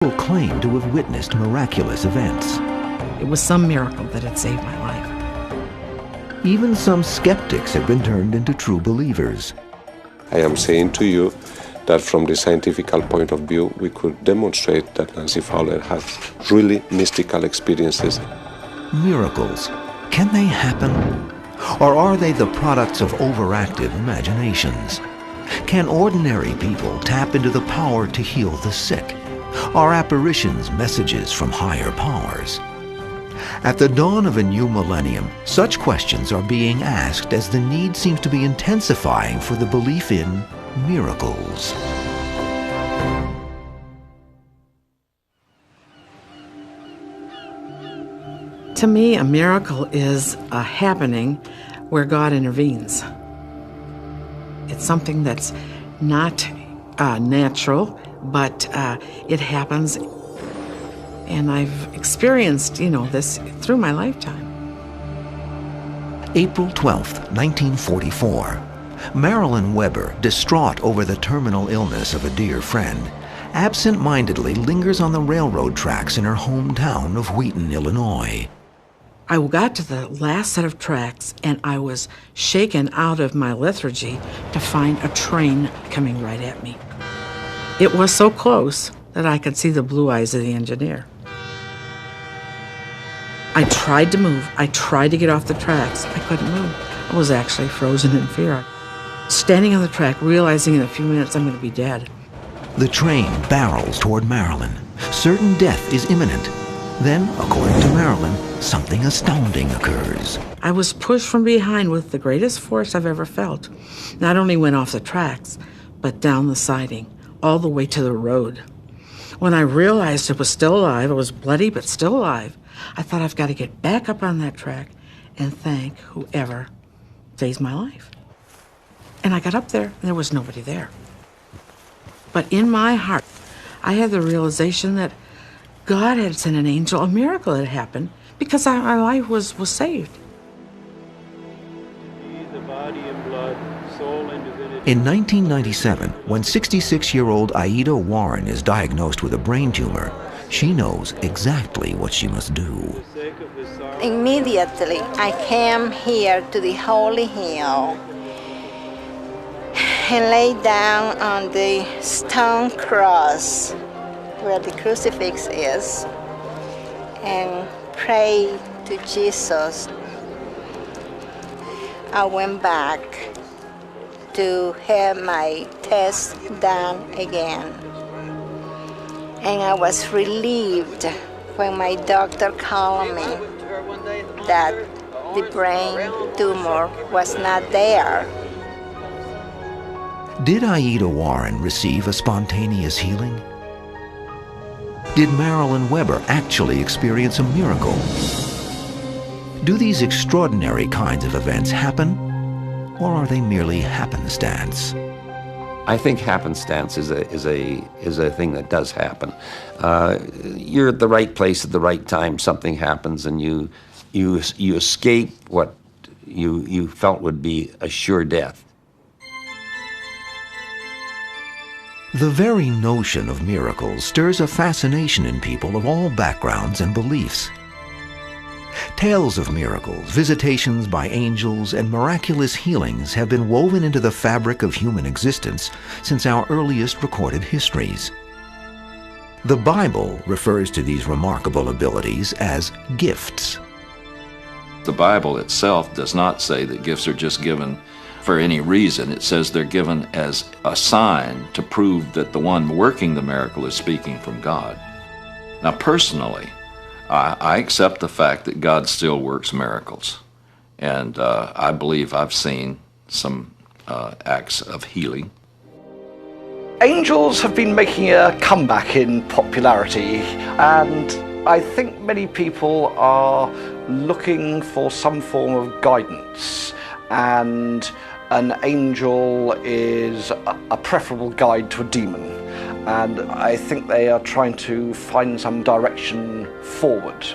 People claim to have witnessed miraculous events. It was some miracle that had saved my life. Even some skeptics have been turned into true believers. I am saying to you that from the scientific point of view, we could demonstrate that Nancy Fowler had really mystical experiences. Miracles, can they happen? Or are they the products of overactive imaginations? Can ordinary people tap into the power to heal the sick? Are apparitions messages from higher powers? At the dawn of a new millennium, such questions are being asked as the need seems to be intensifying for the belief in miracles. To me, a miracle is a happening where God intervenes. It's something that's not natural, but it happens. And I've experienced, this through my lifetime. April 12th, 1944. Marilyn Weber, distraught over the terminal illness of a dear friend, absent-mindedly lingers on the railroad tracks in her hometown of Wheaton, Illinois. I got to the last set of tracks, and I was shaken out of my lethargy to find a train coming right at me. It was so close that I could see the blue eyes of the engineer. I tried to move. I tried to get off the tracks. I couldn't move. I was actually frozen in fear. Standing on the track, realizing in a few minutes I'm going to be dead. The train barrels toward Marilyn. Certain death is imminent. Then, according to Marilyn, something astounding occurs. I was pushed from behind with the greatest force I've ever felt. Not only went off the tracks, but down the siding, all the way to the road. When I realized it was still alive, it was bloody but still alive, I thought I've got to get back up on that track and thank whoever saved my life. And I got up there, and there was nobody there. But in my heart, I had the realization that God had sent an angel, a miracle had happened, because our life was saved. In 1997, when 66-year-old Aida Warren is diagnosed with a brain tumor, she knows exactly what she must do. Immediately, I came here to the Holy Hill and lay down on the stone cross where the crucifix is and pray to Jesus. I went back to have my test done again. And I was relieved when my doctor called me that the brain tumor was not there. Did Aida Warren receive a spontaneous healing? Did Marilyn Weber actually experience a miracle? Do these extraordinary kinds of events happen, or are they merely happenstance? I think happenstance is a thing that does happen. You're at the right place at the right time. Something happens, and you escape what you felt would be a sure death. The very notion of miracles stirs a fascination in people of all backgrounds and beliefs. Tales of miracles, visitations by angels, and miraculous healings have been woven into the fabric of human existence since our earliest recorded histories. The Bible refers to these remarkable abilities as gifts. The Bible itself does not say that gifts are just given for any reason. It says they're given as a sign to prove that the one working the miracle is speaking from God. Now, personally, I accept the fact that God still works miracles, and I believe I've seen some acts of healing. Angels have been making a comeback in popularity, and I think many people are looking for some form of guidance, and an angel is a preferable guide to a demon. And I think they are trying to find some direction forward,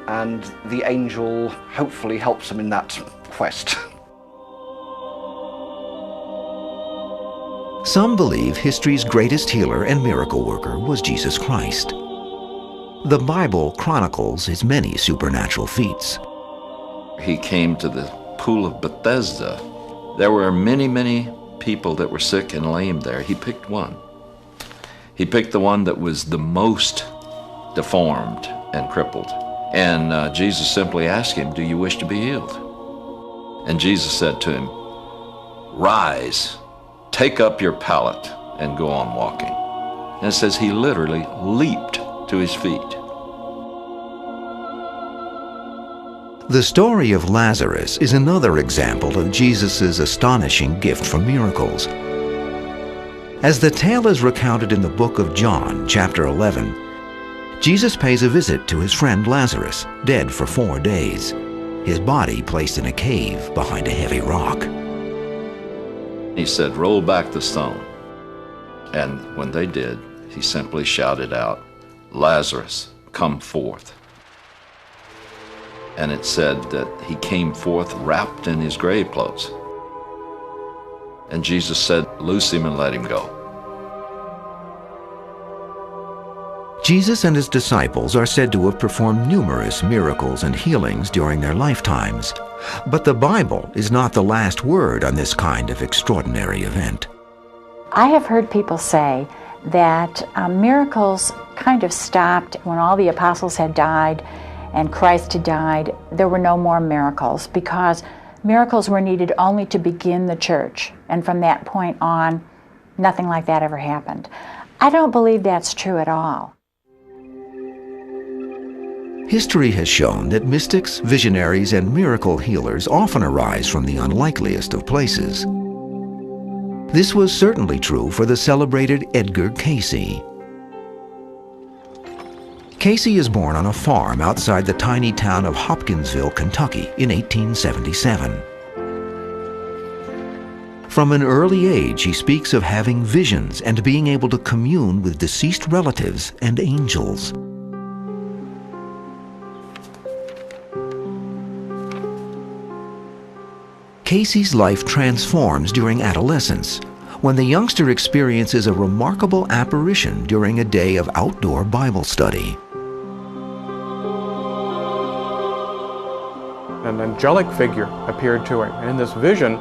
and the angel hopefully helps them in that quest. Some believe history's greatest healer and miracle worker was Jesus Christ. The Bible chronicles his many supernatural feats. He came to the pool of Bethesda. There were many, many people that were sick and lame there. He picked one. He picked the one that was the most deformed and crippled. And Jesus simply asked him, "Do you wish to be healed?" And Jesus said to him, "Rise, take up your pallet, and go on walking." And it says he literally leaped to his feet. The story of Lazarus is another example of Jesus' astonishing gift for miracles. As the tale is recounted in the book of John, chapter 11, Jesus pays a visit to his friend Lazarus, dead for 4 days, his body placed in a cave behind a heavy rock. He said, "Roll back the stone." And when they did, he simply shouted out, "Lazarus, come forth." And it said that he came forth wrapped in his grave clothes. And Jesus said, "Loose him and let him go." Jesus and his disciples are said to have performed numerous miracles and healings during their lifetimes. But the Bible is not the last word on this kind of extraordinary event. I have heard people say that miracles kind of stopped when all the apostles had died and Christ had died. There were no more miracles because miracles were needed only to begin the church. And from that point on, nothing like that ever happened. I don't believe that's true at all. History has shown that mystics, visionaries, and miracle healers often arise from the unlikeliest of places. This was certainly true for the celebrated Edgar Cayce. Cayce is born on a farm outside the tiny town of Hopkinsville, Kentucky in 1877. From an early age, he speaks of having visions and being able to commune with deceased relatives and angels. Cayce's life transforms during adolescence, when the youngster experiences a remarkable apparition during a day of outdoor Bible study. An angelic figure appeared to him in this vision,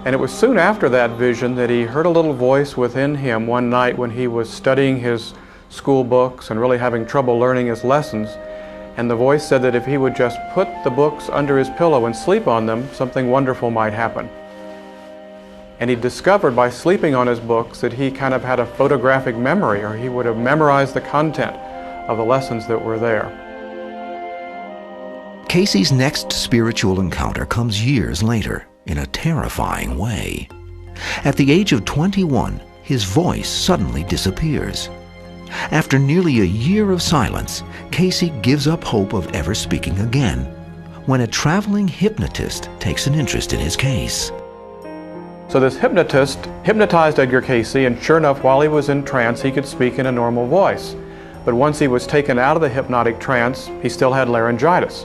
and it was soon after that vision that he heard a little voice within him one night when he was studying his school books and really having trouble learning his lessons. And the voice said that if he would just put the books under his pillow and sleep on them, something wonderful might happen. And he discovered by sleeping on his books that he kind of had a photographic memory, or he would have memorized the content of the lessons that were there. Cayce's next spiritual encounter comes years later in a terrifying way. At the age of 21, his voice suddenly disappears. After nearly a year of silence, Cayce gives up hope of ever speaking again when a traveling hypnotist takes an interest in his case. So this hypnotist hypnotized Edgar Cayce, and sure enough, while he was in trance, he could speak in a normal voice. But once he was taken out of the hypnotic trance, he still had laryngitis.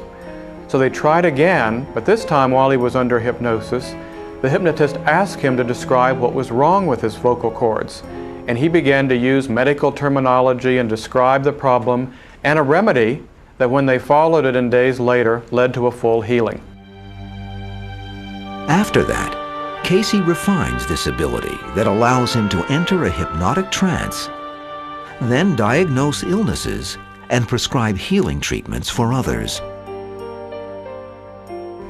So they tried again, but this time while he was under hypnosis, the hypnotist asked him to describe what was wrong with his vocal cords. And he began to use medical terminology and describe the problem and a remedy that when they followed it in days later led to a full healing. After that, Cayce refines this ability that allows him to enter a hypnotic trance, then diagnose illnesses and prescribe healing treatments for others.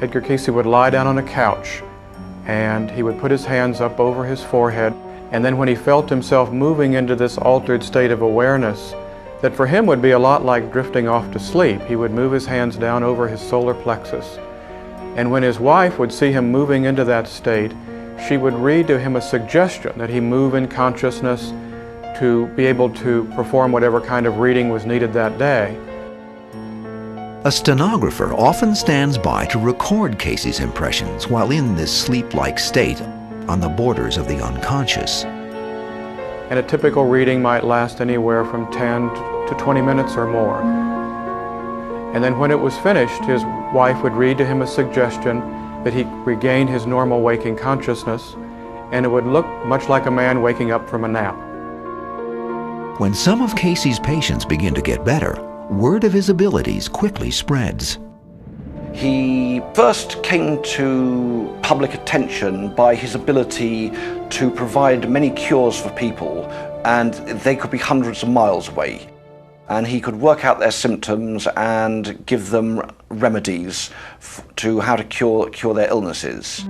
Edgar Cayce would lie down on a couch and he would put his hands up over his forehead, and then when he felt himself moving into this altered state of awareness that for him would be a lot like drifting off to sleep, he would move his hands down over his solar plexus. And when his wife would see him moving into that state, she would read to him a suggestion that he move in consciousness to be able to perform whatever kind of reading was needed that day. A stenographer often stands by to record Cayce's impressions while in this sleep-like state on the borders of the unconscious. And a typical reading might last anywhere from 10 to 20 minutes or more. And then when it was finished, his wife would read to him a suggestion that he regain his normal waking consciousness, and it would look much like a man waking up from a nap. When some of Casey's patients begin to get better, word of his abilities quickly spreads. He first came to public attention by his ability to provide many cures for people, and they could be hundreds of miles away. And he could work out their symptoms and give them remedies to how to cure their illnesses.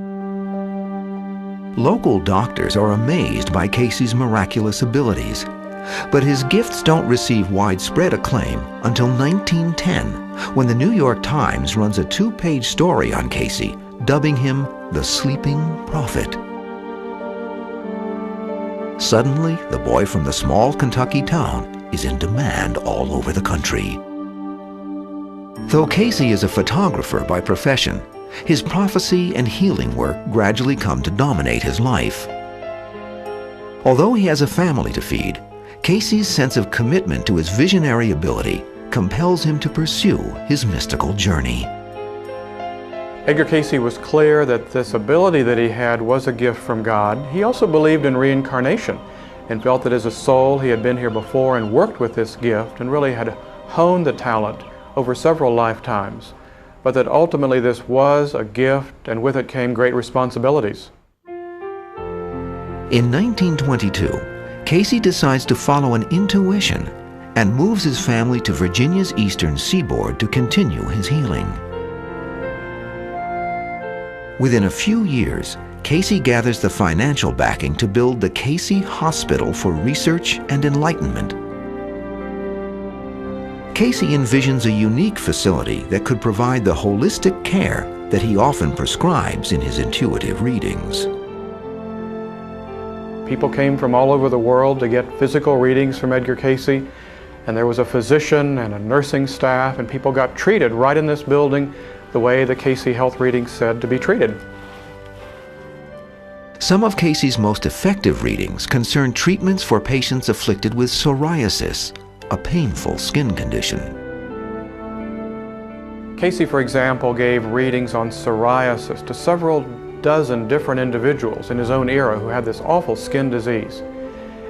Local doctors are amazed by Casey's miraculous abilities, but his gifts don't receive widespread acclaim until 1910, when the New York Times runs a 2-page story on Casey, dubbing him the Sleeping Prophet. Suddenly, the boy from the small Kentucky town is in demand all over the country. Though Casey is a photographer by profession, his prophecy and healing work gradually come to dominate his life. Although he has a family to feed, Casey's sense of commitment to his visionary ability compels him to pursue his mystical journey. Edgar Casey was clear that this ability that he had was a gift from God. He also believed in reincarnation and felt that as a soul he had been here before and worked with this gift and really had honed the talent over several lifetimes, but that ultimately this was a gift and with it came great responsibilities. In 1922, Casey decides to follow an intuition and moves his family to Virginia's eastern seaboard to continue his healing. Within a few years, Casey gathers the financial backing to build the Casey Hospital for Research and Enlightenment. Casey envisions a unique facility that could provide the holistic care that he often prescribes in his intuitive readings. People came from all over the world to get physical readings from Edgar Casey, and there was a physician and a nursing staff, and people got treated right in this building the way the Casey Health readings said to be treated. Some of Casey's most effective readings concern treatments for patients afflicted with psoriasis, a painful skin condition. Casey, for example, gave readings on psoriasis to several dozen different individuals in his own era who had this awful skin disease.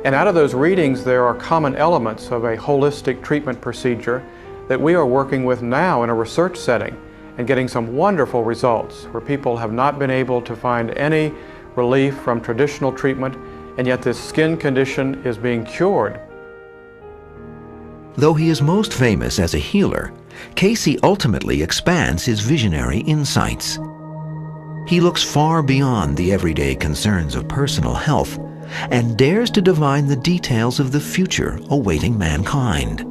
And out of those readings, there are common elements of a holistic treatment procedure that we are working with now in a research setting and getting some wonderful results where people have not been able to find any relief from traditional treatment, and yet this skin condition is being cured. Though he is most famous as a healer, Casey ultimately expands his visionary insights. He looks far beyond the everyday concerns of personal health and dares to divine the details of the future awaiting mankind.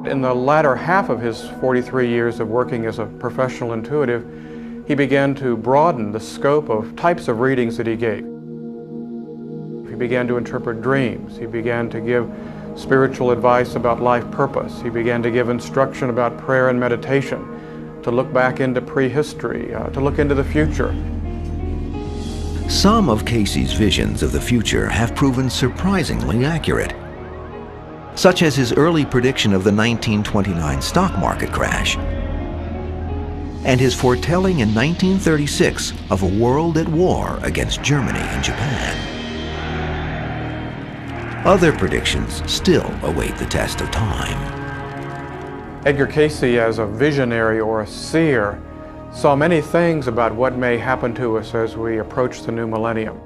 In the latter half of his 43 years of working as a professional intuitive, he began to broaden the scope of types of readings that he gave. He began to interpret dreams. He began to give spiritual advice about life purpose. He began to give instruction about prayer and meditation, to look back into prehistory, to look into the future. Some of Casey's visions of the future have proven surprisingly accurate, such as his early prediction of the 1929 stock market crash, and his foretelling in 1936 of a world at war against Germany and Japan. Other predictions still await the test of time. Edgar Casey, as a visionary or a seer, saw many things about what may happen to us as we approach the new millennium.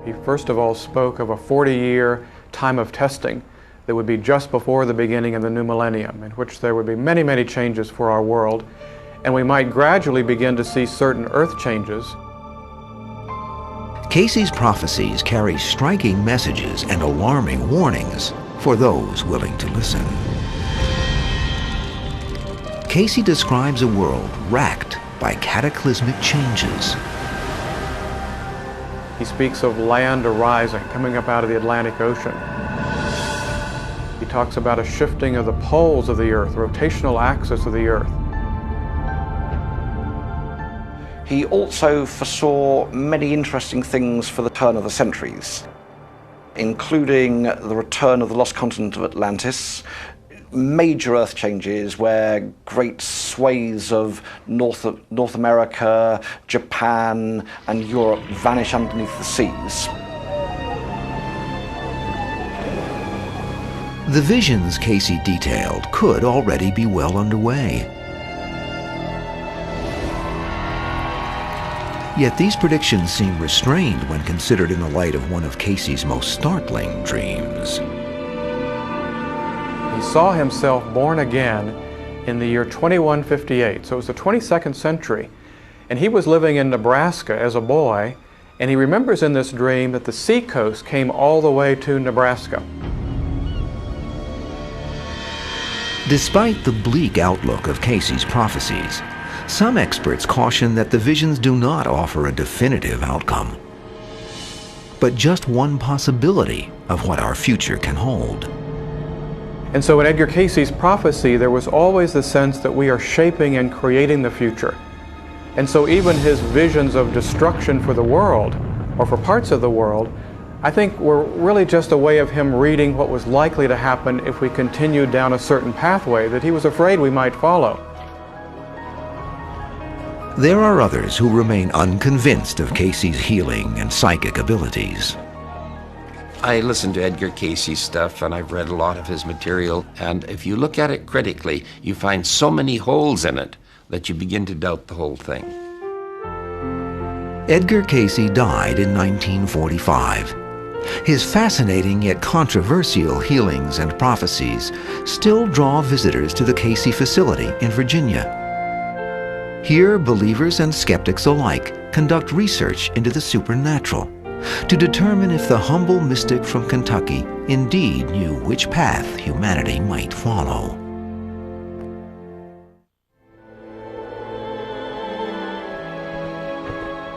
He first of all spoke of a 40-year time of testing that would be just before the beginning of the new millennium, in which there would be many, many changes for our world, and we might gradually begin to see certain earth changes. Casey's prophecies carry striking messages and alarming warnings for those willing to listen. Casey describes a world racked by cataclysmic changes. He speaks of land arising, coming up out of the Atlantic Ocean. He talks about a shifting of the poles of the earth, the rotational axis of the earth. He also foresaw many interesting things for the turn of the centuries, including the return of the lost continent of Atlantis, major earth changes where great swathes of North America, Japan, and Europe vanish underneath the seas. The visions Casey detailed could already be well underway. Yet these predictions seem restrained when considered in the light of one of Casey's most startling dreams. He saw himself born again in the year 2158, so it was the 22nd century, and he was living in Nebraska as a boy, and he remembers in this dream that the seacoast came all the way to Nebraska. Despite the bleak outlook of Casey's prophecies, some experts caution that the visions do not offer a definitive outcome, but just one possibility of what our future can hold. And so in Edgar Casey's prophecy, there was always the sense that we are shaping and creating the future. And so even his visions of destruction for the world, or for parts of the world, I think were really just a way of him reading what was likely to happen if we continued down a certain pathway that he was afraid we might follow. There are others who remain unconvinced of Casey's healing and psychic abilities. I listen to Edgar Casey's stuff, and I've read a lot of his material, and if you look at it critically, you find so many holes in it that you begin to doubt the whole thing. Edgar Casey died in 1945. His fascinating yet controversial healings and prophecies still draw visitors to the Casey facility in Virginia. Here, believers and skeptics alike conduct research into the supernatural to determine if the humble mystic from Kentucky indeed knew which path humanity might follow.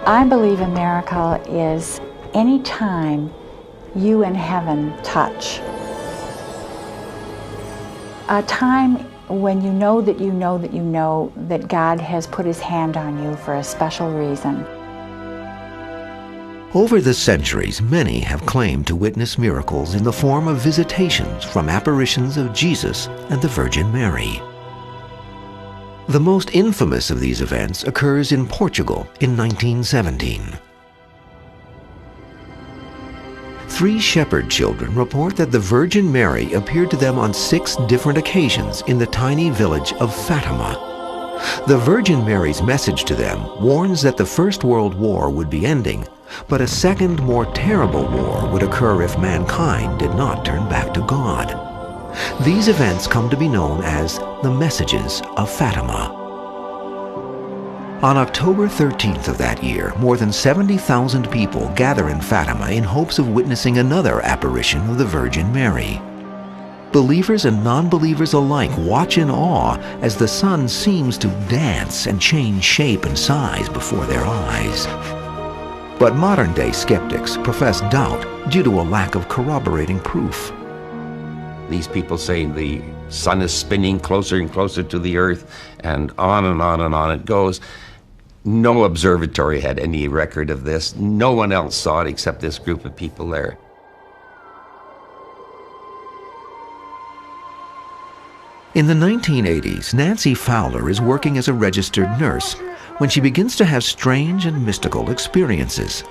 I believe a miracle is any time you and heaven touch. A time when you know that you know that you know that God has put his hand on you for a special reason. Over the centuries, many have claimed to witness miracles in the form of visitations from apparitions of Jesus and the Virgin Mary. The most infamous of these events occurs in Portugal in 1917. 3 shepherd children report that the Virgin Mary appeared to them on 6 different occasions in the tiny village of Fatima. The Virgin Mary's message to them warns that the First World War would be ending, but a second, more terrible war would occur if mankind did not turn back to God. These events come to be known as the Messages of Fatima. On October 13th of that year, more than 70,000 people gather in Fatima in hopes of witnessing another apparition of the Virgin Mary. Believers and non-believers alike watch in awe as the sun seems to dance and change shape and size before their eyes. But modern-day skeptics profess doubt due to a lack of corroborating proof. These people say the sun is spinning closer and closer to the earth, and on and on and on it goes. No observatory had any record of this. No one else saw it except this group of people there. In the 1980s, Nancy Fowler is working as a registered nurse when she begins to have strange and mystical experiences.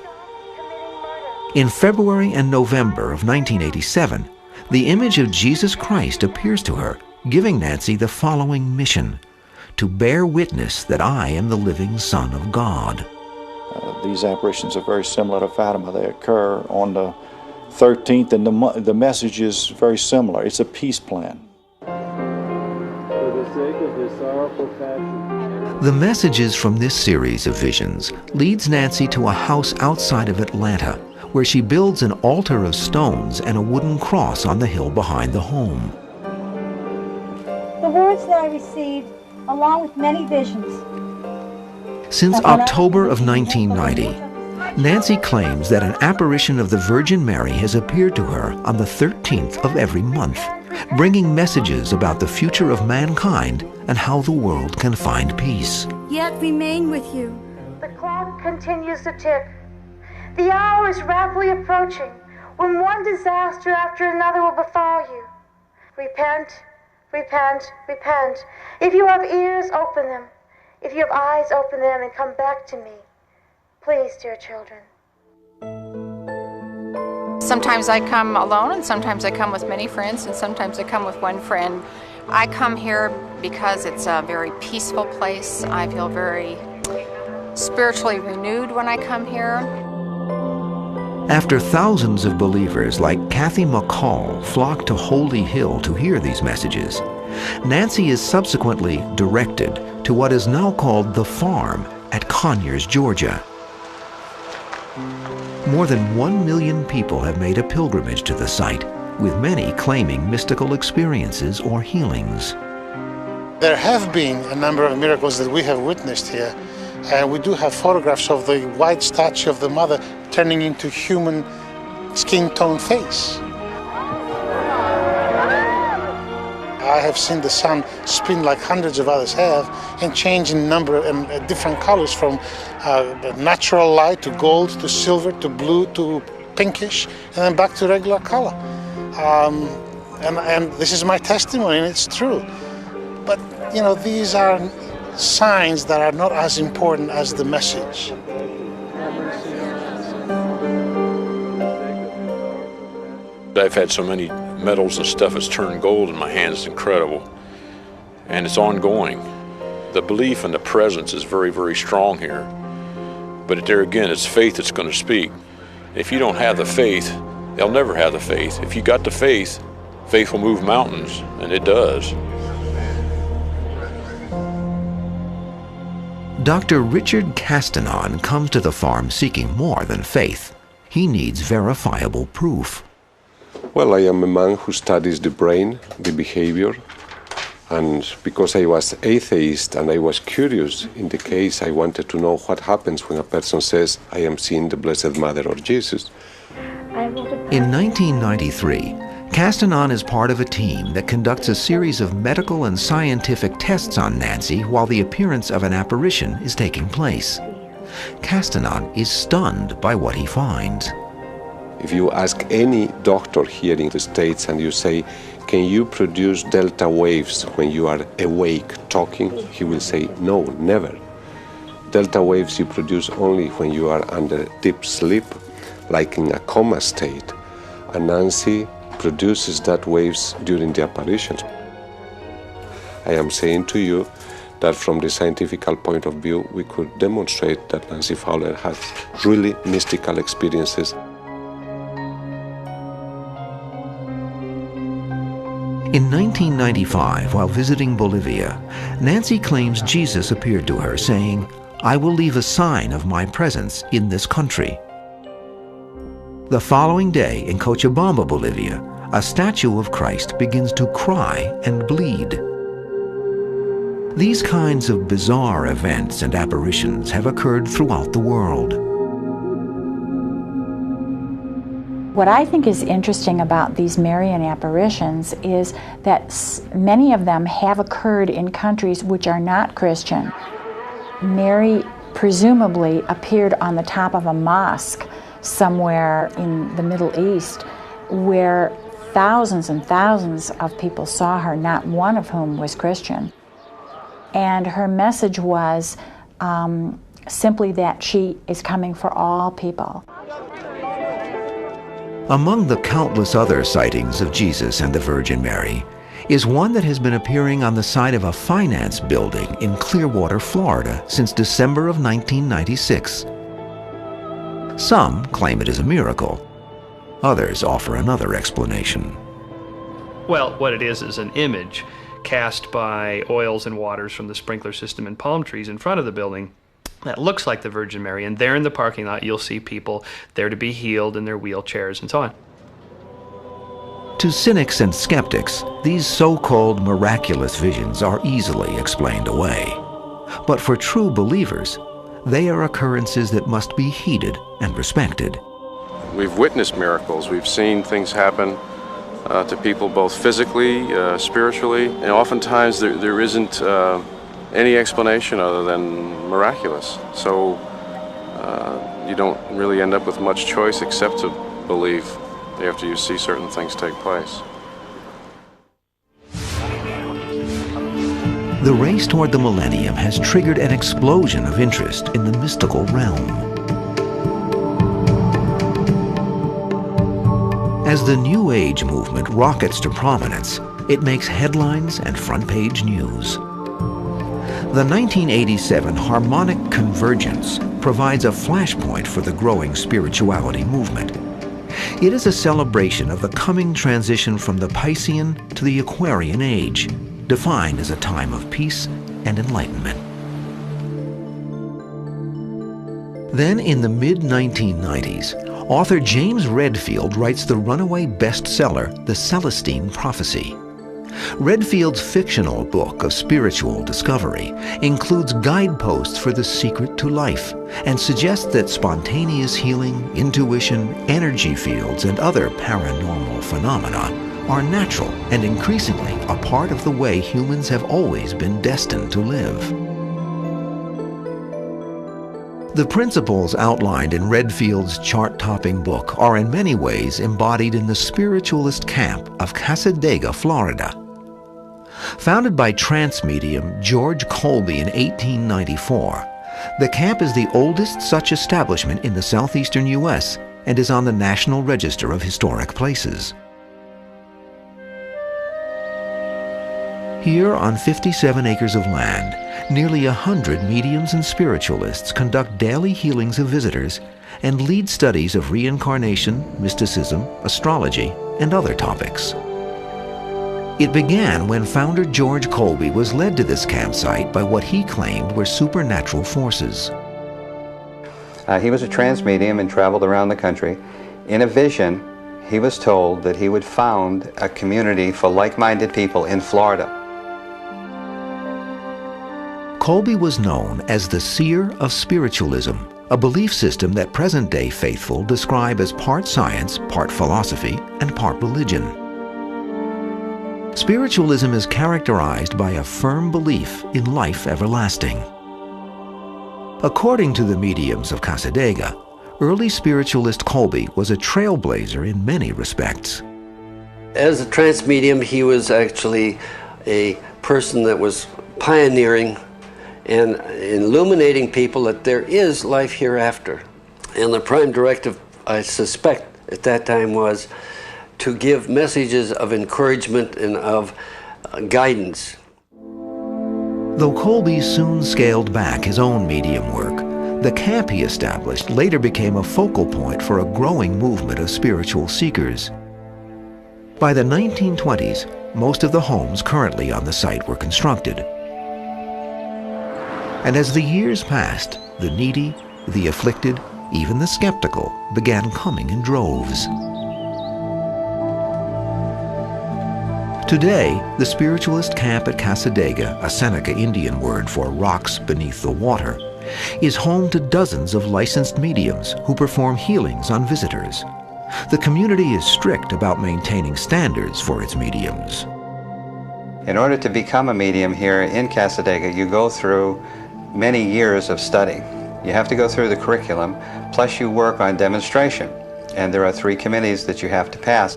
In February and November of 1987, the image of Jesus Christ appears to her, giving Nancy the following mission: to bear witness that I am the living Son of God. These apparitions are very similar to Fatima. They occur on the 13th, and the message is very similar. It's a peace plan. The messages from this series of visions leads Nancy to a house outside of Atlanta, where she builds an altar of stones and a wooden cross on the hill behind the home. The words that I received, along with many visions. Since October of 1990, Nancy claims that an apparition of the Virgin Mary has appeared to her on the 13th of every month, bringing messages about the future of mankind and how the world can find peace. Yet remain with you. The clock continues to tick. The hour is rapidly approaching when one disaster after another will befall you. Repent, repent, repent. If you have ears, open them. If you have eyes, open them and come back to me. Please, dear children. Sometimes I come alone, and sometimes I come with many friends, and sometimes I come with one friend. I come here because it's a very peaceful place. I feel very spiritually renewed when I come here. After thousands of believers like Kathy McCall flock to Holy Hill to hear these messages, Nancy is subsequently directed to what is now called The Farm at Conyers, Georgia. More than 1 million people have made a pilgrimage to the site, with many claiming mystical experiences or healings. There have been a number of miracles that we have witnessed here, and we do have photographs of the white statue of the Mother turning into human skin tone face. I have seen the sun spin like hundreds of others have and change in number and different colors from natural light to gold to silver to blue to pinkish and then back to regular color. And this is my testimony, and it's true. But, you know, these are signs that are not as important as the message. I've had so many metals and stuff that's turned gold in my hands. It's incredible. And it's ongoing. The belief and the presence is very, very strong here. But there again, it's faith that's going to speak. If you don't have the faith, they'll never have the faith. If you got the faith, faith will move mountains, and it does. Dr. Richard Castanon comes to the farm seeking more than faith. He needs verifiable proof. Well, I am a man who studies the brain, the behavior, and because I was atheist and I was curious in the case, I wanted to know what happens when a person says, I am seeing the Blessed Mother or Jesus. In 1993, Castanon is part of a team that conducts a series of medical and scientific tests on Nancy while the appearance of an apparition is taking place. Castanon is stunned by what he finds. If you ask any doctor here in the States and you say, can you produce delta waves when you are awake talking? He will say, no, never. Delta waves you produce only when you are under deep sleep, like in a coma state. And Nancy produces that waves during the apparitions. I am saying to you that from the scientific point of view, we could demonstrate that Nancy Fowler had really mystical experiences. In 1995, while visiting Bolivia, Nancy claims Jesus appeared to her saying, I will leave a sign of my presence in this country. The following day in Cochabamba, Bolivia, a statue of Christ begins to cry and bleed. These kinds of bizarre events and apparitions have occurred throughout the world. What I think is interesting about these Marian apparitions is that many of them have occurred in countries which are not Christian. Mary presumably appeared on the top of a mosque somewhere in the Middle East where thousands and thousands of people saw her, not one of whom was Christian. And her message was simply that she is coming for all people. Among the countless other sightings of Jesus and the Virgin Mary is one that has been appearing on the side of a finance building in Clearwater, Florida since December of 1996. Some claim it is a miracle. Others offer another explanation. Well, what it is an image cast by oils and waters from the sprinkler system and palm trees in front of the building that looks like the Virgin Mary, and there in the parking lot you'll see people there to be healed in their wheelchairs and so on. To cynics and skeptics, these so-called miraculous visions are easily explained away. But for true believers, they are occurrences that must be heeded and respected. We've witnessed miracles. We've seen things happen to people both physically, spiritually, and oftentimes there isn't any explanation other than miraculous. So you don't really end up with much choice except to believe after you see certain things take place. The race toward the millennium has triggered an explosion of interest in the mystical realm. As the New Age movement rockets to prominence, it makes headlines and front-page news. The 1987 Harmonic Convergence provides a flashpoint for the growing spirituality movement. It is a celebration of the coming transition from the Piscean to the Aquarian age, defined as a time of peace and enlightenment. Then, in the mid-1990s, author James Redfield writes the runaway bestseller, The Celestine Prophecy. Redfield's fictional book of spiritual discovery includes guideposts for the secret to life and suggests that spontaneous healing, intuition, energy fields, and other paranormal phenomena are natural and increasingly a part of the way humans have always been destined to live. The principles outlined in Redfield's chart-topping book are in many ways embodied in the spiritualist camp of Cassadaga, Florida. Founded by trance medium George Colby in 1894, the camp is the oldest such establishment in the southeastern U.S. and is on the National Register of Historic Places. Here, on 57 acres of land, nearly 100 mediums and spiritualists conduct daily healings of visitors and lead studies of reincarnation, mysticism, astrology, and other topics. It began when founder George Colby was led to this campsite by what he claimed were supernatural forces. He was a trance medium and traveled around the country. In a vision, he was told that he would found a community for like-minded people in Florida. Colby was known as the seer of spiritualism, a belief system that present-day faithful describe as part science, part philosophy, and part religion. Spiritualism is characterized by a firm belief in life everlasting. According to the mediums of Cassadaga, early spiritualist Colby was a trailblazer in many respects. As a trance medium, he was actually a person that was pioneering and illuminating people that there is life hereafter. And the prime directive, I suspect, at that time was to give messages of encouragement and of guidance. Though Colby soon scaled back his own medium work, the camp he established later became a focal point for a growing movement of spiritual seekers. By the 1920s, most of the homes currently on the site were constructed. And as the years passed, the needy, the afflicted, even the skeptical began coming in droves. Today, the spiritualist camp at Cassadaga, a Seneca Indian word for rocks beneath the water, is home to dozens of licensed mediums who perform healings on visitors. The community is strict about maintaining standards for its mediums. In order to become a medium here in Cassadaga, you go through many years of study. You have to go through the curriculum, plus you work on demonstration. And there are 3 committees that you have to pass.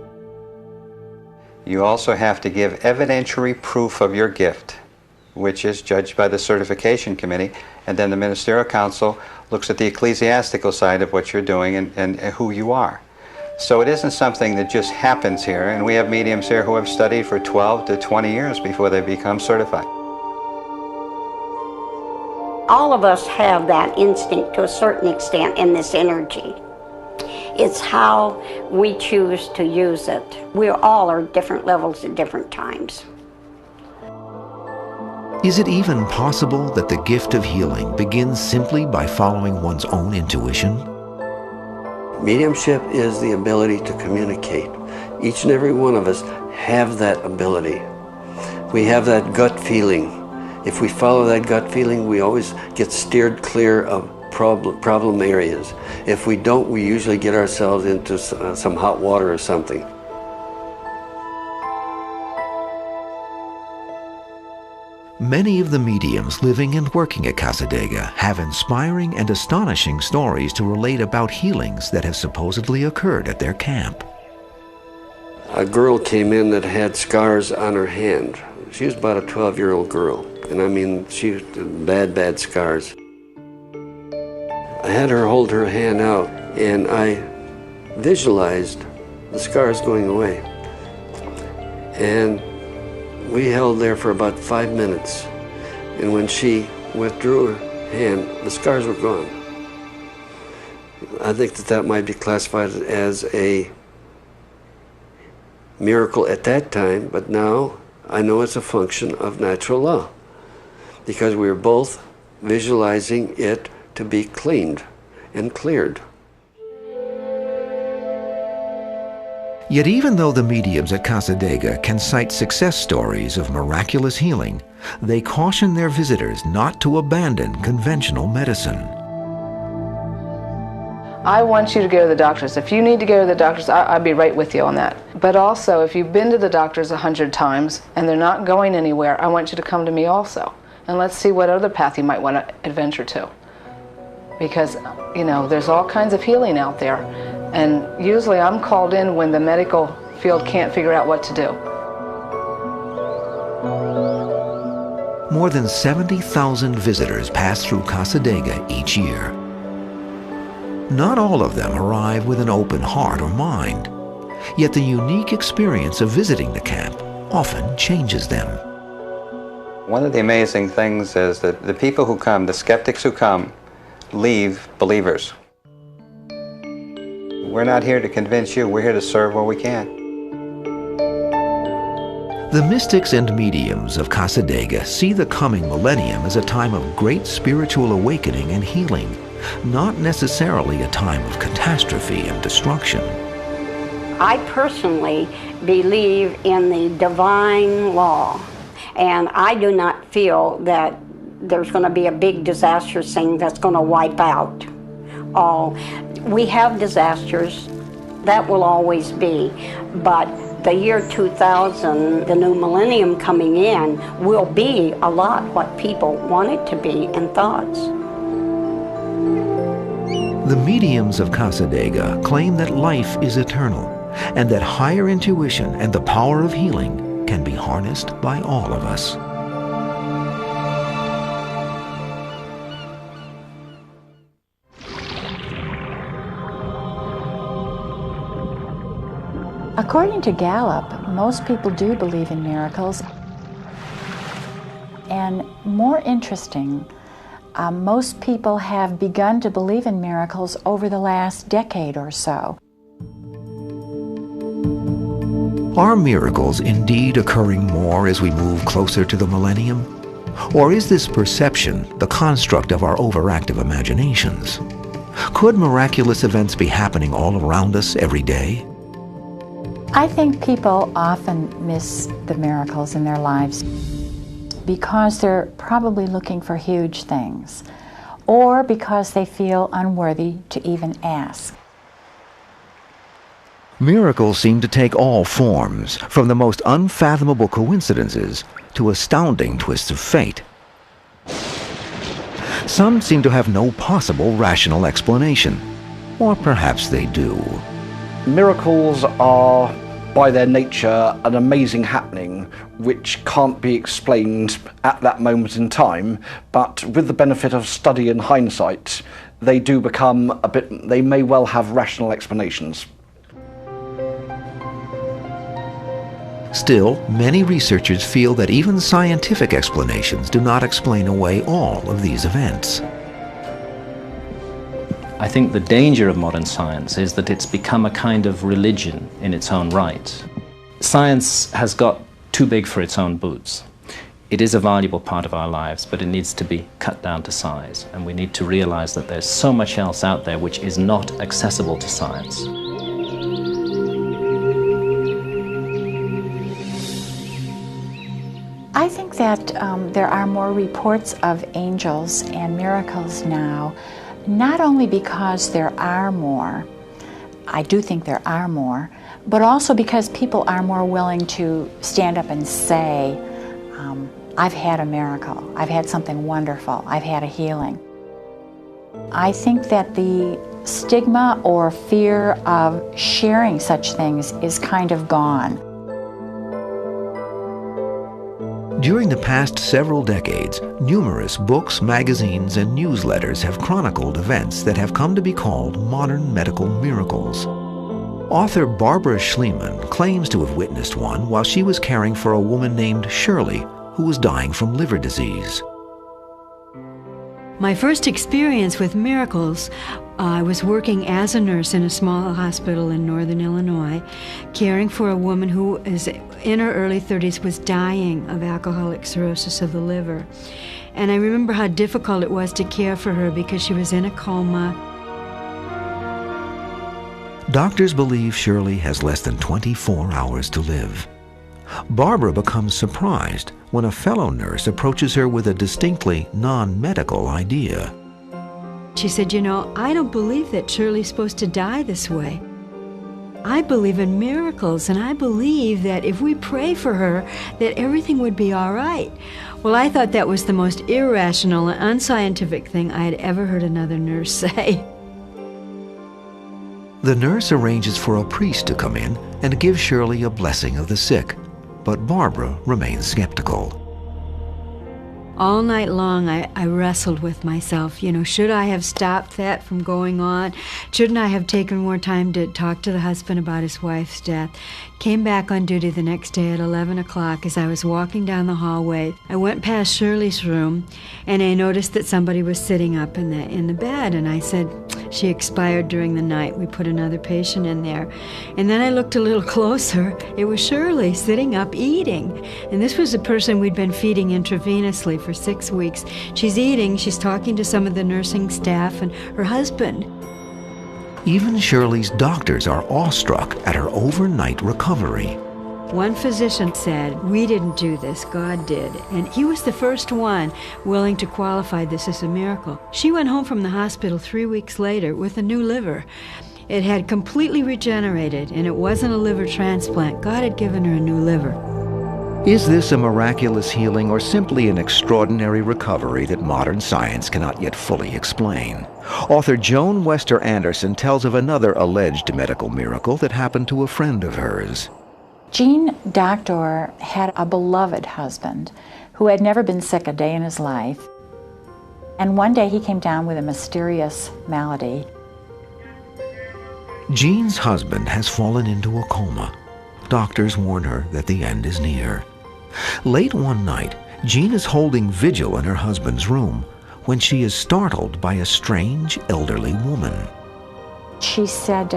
You also have to give evidentiary proof of your gift, which is judged by the certification committee, and then the ministerial council looks at the ecclesiastical side of what you're doing and who you are. So it isn't something that just happens here, and we have mediums here who have studied for 12 to 20 years before they become certified. All of us have that instinct to a certain extent in this energy. It's how we choose to use it. We all are at different levels at different times. Is it even possible that the gift of healing begins simply by following one's own intuition? Mediumship is the ability to communicate. Each and every one of us have that ability. We have that gut feeling. If we follow that gut feeling, we always get steered clear of problem areas. If we don't, we usually get ourselves into some hot water or something. Many of the mediums living and working at Cassadaga have inspiring and astonishing stories to relate about healings that have supposedly occurred at their camp. A girl came in that had scars on her hand. She was about a 12-year-old girl, and I mean, she had bad scars. I had her hold her hand out, and I visualized the scar's going away. And we held there for about 5 minutes. And when she withdrew her hand, the scars were gone. I think that that might be classified as a miracle at that time, but now I know it's a function of natural law, because we were both visualizing it to be cleaned and cleared. Yet even though the mediums at Casadega can cite success stories of miraculous healing, they caution their visitors not to abandon conventional medicine. I want you to go to the doctors. If you need to go to the doctors, I'll be right with you on that. But also, if you've been to the doctors 100 times and they're not going anywhere, I want you to come to me also. And let's see what other path you might want to adventure to. Because, you know, there's all kinds of healing out there. And usually I'm called in when the medical field can't figure out what to do. More than 70,000 visitors pass through Casadega each year. Not all of them arrive with an open heart or mind, yet the unique experience of visiting the camp often changes them. One of the amazing things is that the people who come, the skeptics who come, leave believers. We're not here to convince you, we're here to serve where we can. The mystics and mediums of Casadega see the coming millennium as a time of great spiritual awakening and healing, not necessarily a time of catastrophe and destruction. I personally believe in the divine law, and I do not feel that there's going to be a big disastrous thing that's going to wipe out all. We have disasters, that will always be, but the year 2000, the new millennium coming in, will be a lot what people want it to be and thoughts. The mediums of Casadega claim that life is eternal and that higher intuition and the power of healing can be harnessed by all of us. According to Gallup, most people do believe in miracles. And more interesting, most people have begun to believe in miracles over the last decade or so. Are miracles indeed occurring more as we move closer to the millennium? Or is this perception the construct of our overactive imaginations? Could miraculous events be happening all around us every day? I think people often miss the miracles in their lives because they're probably looking for huge things, or because they feel unworthy to even ask. Miracles seem to take all forms, from the most unfathomable coincidences to astounding twists of fate. Some seem to have no possible rational explanation, or perhaps they do. Miracles are, by their nature, an amazing happening which can't be explained at that moment in time, but with the benefit of study and hindsight, they do become they may well have rational explanations. Still, many researchers feel that even scientific explanations do not explain away all of these events. I think the danger of modern science is that it's become a kind of religion in its own right. Science has got too big for its own boots. It is a valuable part of our lives, but it needs to be cut down to size, and we need to realize that there's so much else out there which is not accessible to science. I think that there are more reports of angels and miracles now, not only because there are more, I do think there are more, but also because people are more willing to stand up and say, I've had a miracle, I've had something wonderful, I've had a healing. I think that the stigma or fear of sharing such things is kind of gone. During the past several decades, numerous books, magazines, and newsletters have chronicled events that have come to be called modern medical miracles. Author Barbara Schliemann claims to have witnessed one while she was caring for a woman named Shirley who was dying from liver disease. My first experience with miracles, I was working as a nurse in a small hospital in northern Illinois, caring for a woman who is in her early 30s, was dying of alcoholic cirrhosis of the liver. And I remember how difficult it was to care for her because she was in a coma. Doctors believe Shirley has less than 24 hours to live. Barbara becomes surprised when a fellow nurse approaches her with a distinctly non-medical idea. She said, "You know, I don't believe that Shirley's supposed to die this way. I believe in miracles, and I believe that if we pray for her, that everything would be all right." Well, I thought that was the most irrational and unscientific thing I had ever heard another nurse say. The nurse arranges for a priest to come in and give Shirley a blessing of the sick, but Barbara remains skeptical. All night long, I wrestled with myself. You know, should I have stopped that from going on? Shouldn't I have taken more time to talk to the husband about his wife's death? Came back on duty the next day at 11 o'clock. As I was walking down the hallway, I went past Shirley's room, and I noticed that somebody was sitting up in the bed, and I said, "She expired during the night. We put another patient in there." And then I looked a little closer. It was Shirley sitting up eating. And this was a person we'd been feeding intravenously for 6 weeks. She's eating, she's talking to some of the nursing staff and her husband. Even Shirley's doctors are awestruck at her overnight recovery. One physician said, "We didn't do this, God did." And he was the first one willing to qualify this as a miracle. She went home from the hospital 3 weeks later with a new liver. It had completely regenerated, and it wasn't a liver transplant. God had given her a new liver. Is this a miraculous healing or simply an extraordinary recovery that modern science cannot yet fully explain? Author Joan Wester Anderson tells of another alleged medical miracle that happened to a friend of hers. Jean Doctor had a beloved husband who had never been sick a day in his life. And one day he came down with a mysterious malady. Jean's husband has fallen into a coma. Doctors warn her that the end is near. Late one night, Jean is holding vigil in her husband's room when she is startled by a strange elderly woman. She said,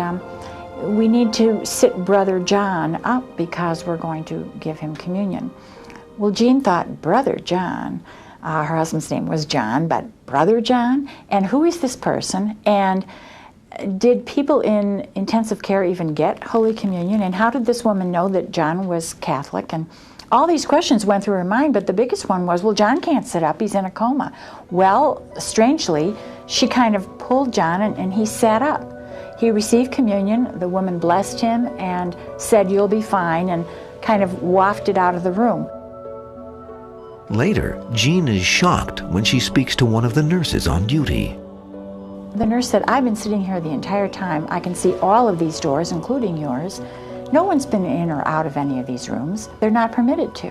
"We need to sit Brother John up because we're going to give him communion." Well, Jean thought, Brother John? Her husband's name was John, but Brother John? And who is this person? And did people in intensive care even get Holy Communion? And how did this woman know that John was Catholic? And all these questions went through her mind, but the biggest one was, well, John can't sit up, he's in a coma. Well, strangely, she kind of pulled John and he sat up. He received communion, the woman blessed him and said, "You'll be fine," and kind of wafted out of the room. Later, Jean is shocked when she speaks to one of the nurses on duty. The nurse said, "I've been sitting here the entire time. I can see all of these doors, including yours. No one's been in or out of any of these rooms. They're not permitted to."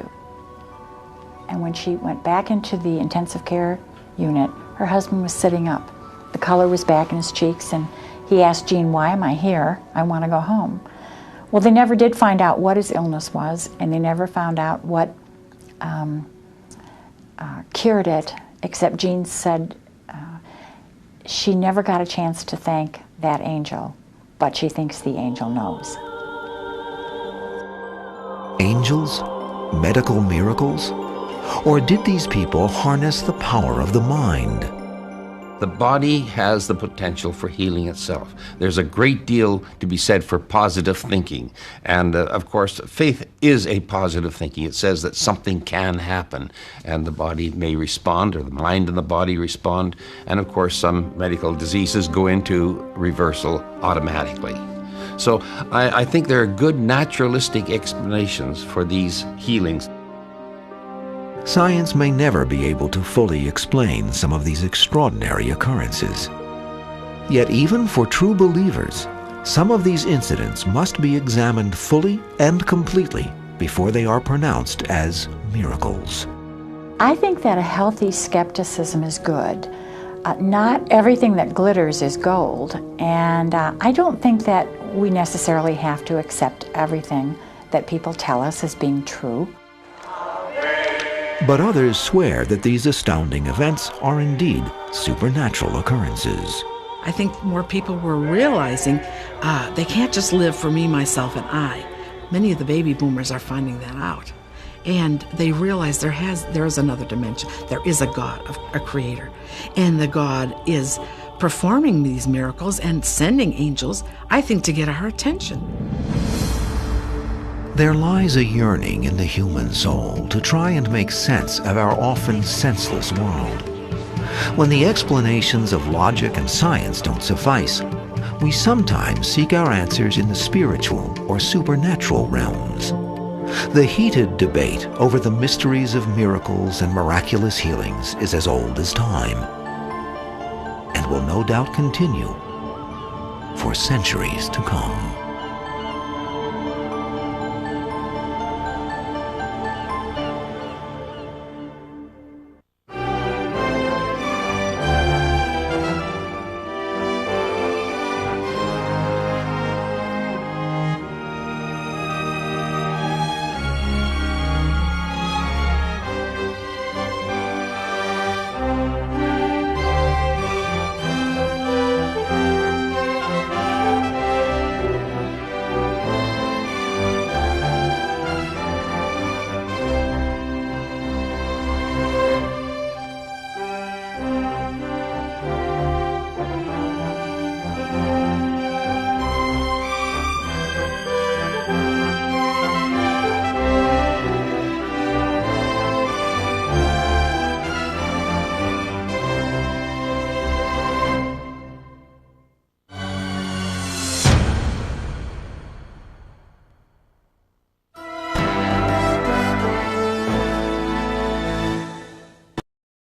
And when she went back into the intensive care unit, her husband was sitting up. The color was back in his cheeks, and he asked Jean, "Why am I here? I want to go home." Well, they never did find out what his illness was, and they never found out what cured it, except Jean said she never got a chance to thank that angel, but she thinks the angel knows. Angels? Medical miracles? Or did these people harness the power of the mind? The body has the potential for healing itself. There's a great deal to be said for positive thinking. And of course, faith is a positive thinking. It says that something can happen and the body may respond, or the mind and the body respond. And of course, some medical diseases go into reversal automatically. So I think there are good naturalistic explanations for these healings. Science may never be able to fully explain some of these extraordinary occurrences. Yet even for true believers, some of these incidents must be examined fully and completely before they are pronounced as miracles. I think that a healthy skepticism is good. Not everything that glitters is gold, and I don't think that we necessarily have to accept everything that people tell us as being true. But others swear that these astounding events are indeed supernatural occurrences. I think more people were realizing they can't just live for me, myself, and I. Many of the baby boomers are finding that out. And they realize there is another dimension. There is a God, a creator. And the God is performing these miracles and sending angels, I think, to get our attention. There lies a yearning in the human soul to try and make sense of our often senseless world. When the explanations of logic and science don't suffice, we sometimes seek our answers in the spiritual or supernatural realms. The heated debate over the mysteries of miracles and miraculous healings is as old as time, and will no doubt continue for centuries to come.